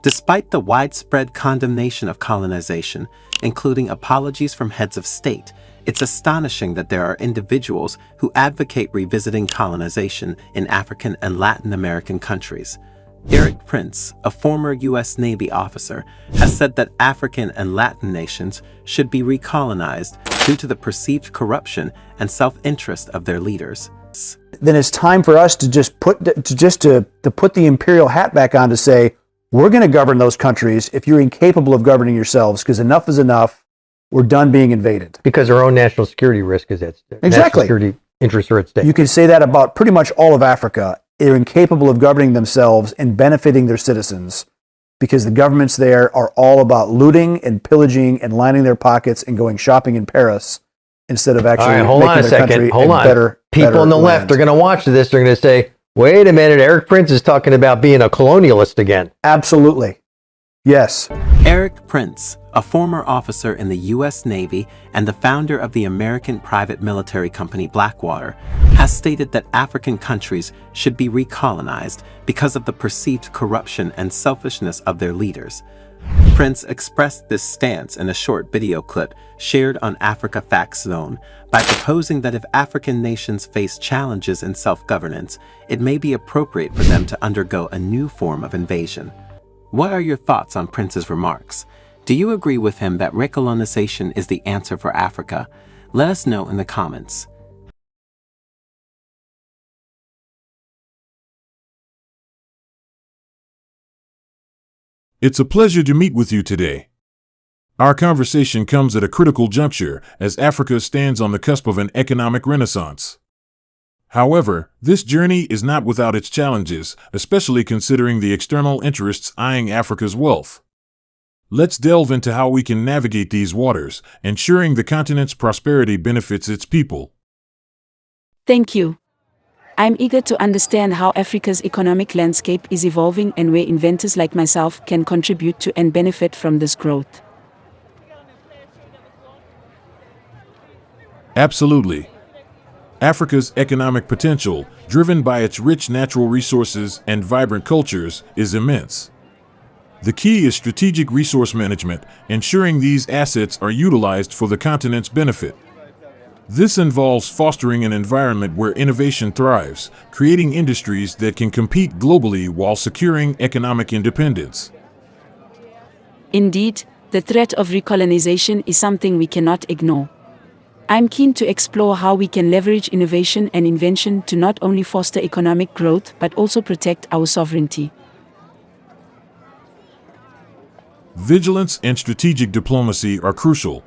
Despite the widespread condemnation of colonization, including apologies from heads of state, it's astonishing that there are individuals who advocate revisiting colonization in African and Latin American countries. Eric Prince, a former U.S. Navy officer, has said that African and Latin nations should be recolonized due to the perceived corruption and self-interest of their leaders. Then it's time for us to just put the imperial hat back on to say, we're going to govern those countries if you're incapable of governing yourselves, because enough is enough. We're done being invaded. Because our own national security risk is at stake. Exactly. National security interests are at stake. You can say that about pretty much all of Africa. They're incapable of governing themselves and benefiting their citizens because the governments there are all about looting and pillaging and lining their pockets and going shopping in Paris instead of actually making their country better. People on the left are going to watch this. They're going to say, wait a minute, Eric Prince is talking about being a colonialist again. Absolutely. Yes. Eric Prince, a former officer in the U.S. Navy and the founder of the American private military company Blackwater, has stated that African countries should be recolonized because of the perceived corruption and selfishness of their leaders. Prince expressed this stance in a short video clip shared on Africa Facts Zone by proposing that if African nations face challenges in self-governance, it may be appropriate for them to undergo a new form of invasion. What are your thoughts on Prince's remarks? Do you agree with him that recolonization is the answer for Africa? Let us know in the comments. It's a pleasure to meet with you today. Our conversation comes at a critical juncture as Africa stands on the cusp of an economic renaissance. However, this journey is not without its challenges, especially considering the external interests eyeing Africa's wealth. Let's delve into how we can navigate these waters, ensuring the continent's prosperity benefits its people. Thank you. I'm eager to understand how Africa's economic landscape is evolving and where inventors like myself can contribute to and benefit from this growth. Absolutely. Africa's economic potential, driven by its rich natural resources and vibrant cultures, is immense. The key is strategic resource management, ensuring these assets are utilized for the continent's benefit. This involves fostering an environment where innovation thrives, creating industries that can compete globally while securing economic independence. Indeed, the threat of recolonization is something we cannot ignore. I'm keen to explore how we can leverage innovation and invention to not only foster economic growth but also protect our sovereignty. Vigilance and strategic diplomacy are crucial.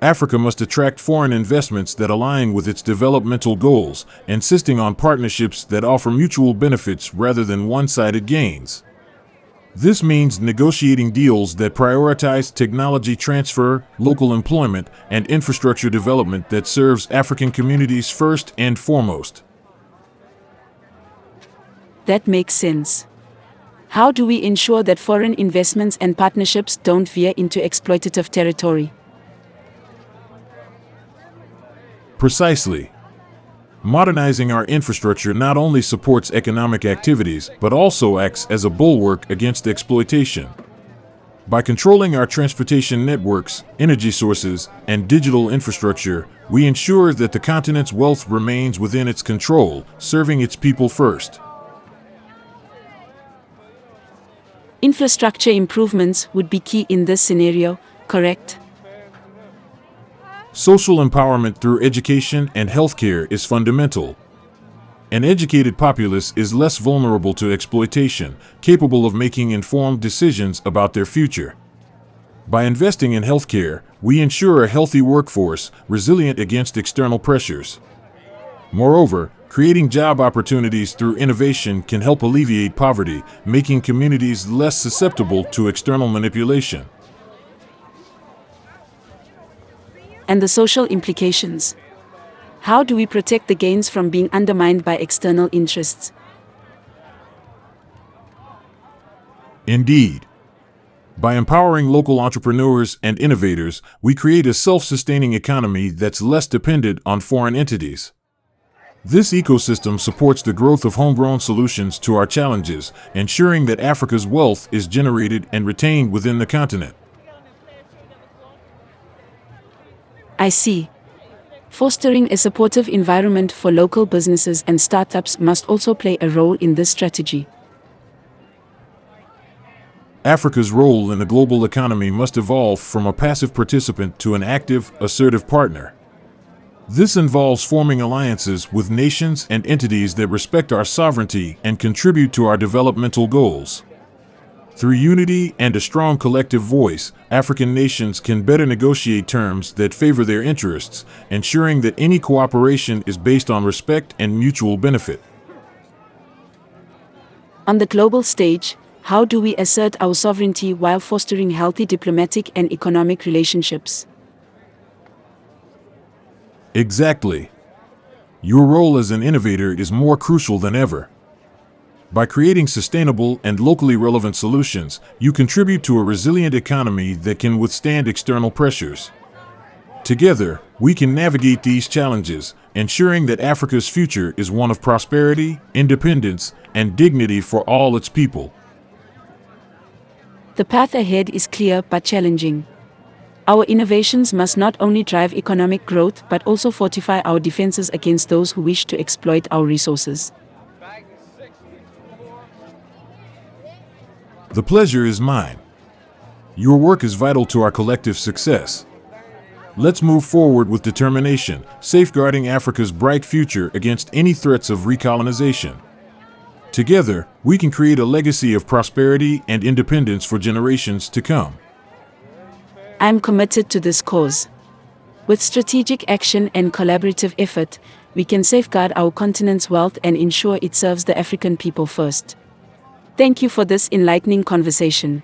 Africa must attract foreign investments that align with its developmental goals, insisting on partnerships that offer mutual benefits rather than one-sided gains. This means negotiating deals that prioritize technology transfer, local employment, and infrastructure development that serves African communities first and foremost. That makes sense. How do we ensure that foreign investments and partnerships don't veer into exploitative territory? Precisely. Modernizing our infrastructure not only supports economic activities, but also acts as a bulwark against exploitation. By controlling our transportation networks, energy sources, and digital infrastructure, we ensure that the continent's wealth remains within its control, serving its people first. Infrastructure improvements would be key in this scenario, correct? Social empowerment through education and healthcare is fundamental. An educated populace is less vulnerable to exploitation, capable of making informed decisions about their future. By investing in healthcare, we ensure a healthy workforce, resilient against external pressures. Moreover, creating job opportunities through innovation can help alleviate poverty, making communities less susceptible to external manipulation. And the social implications. How do we protect the gains from being undermined by external interests? Indeed. By empowering local entrepreneurs and innovators, we create a self-sustaining economy that's less dependent on foreign entities. This ecosystem supports the growth of homegrown solutions to our challenges, ensuring that Africa's wealth is generated and retained within the continent. I see. Fostering a supportive environment for local businesses and startups must also play a role in this strategy. Africa's role in the global economy must evolve from a passive participant to an active, assertive partner. This involves forming alliances with nations and entities that respect our sovereignty and contribute to our developmental goals. Through unity and a strong collective voice, African nations can better negotiate terms that favor their interests, ensuring that any cooperation is based on respect and mutual benefit. On the global stage, how do we assert our sovereignty while fostering healthy diplomatic and economic relationships? Exactly. Your role as an innovator is more crucial than ever. By creating sustainable and locally relevant solutions, you contribute to a resilient economy that can withstand external pressures. Together, we can navigate these challenges, ensuring that Africa's future is one of prosperity, independence, and dignity for all its people. The path ahead is clear but challenging. Our innovations must not only drive economic growth but also fortify our defenses against those who wish to exploit our resources. The pleasure is mine. Your work is vital to our collective success. Let's move forward with determination, safeguarding Africa's bright future against any threats of recolonization. Together, we can create a legacy of prosperity and independence for generations to come. I'm committed to this cause. With strategic action and collaborative effort, we can safeguard our continent's wealth and ensure it serves the African people first. Thank you for this enlightening conversation.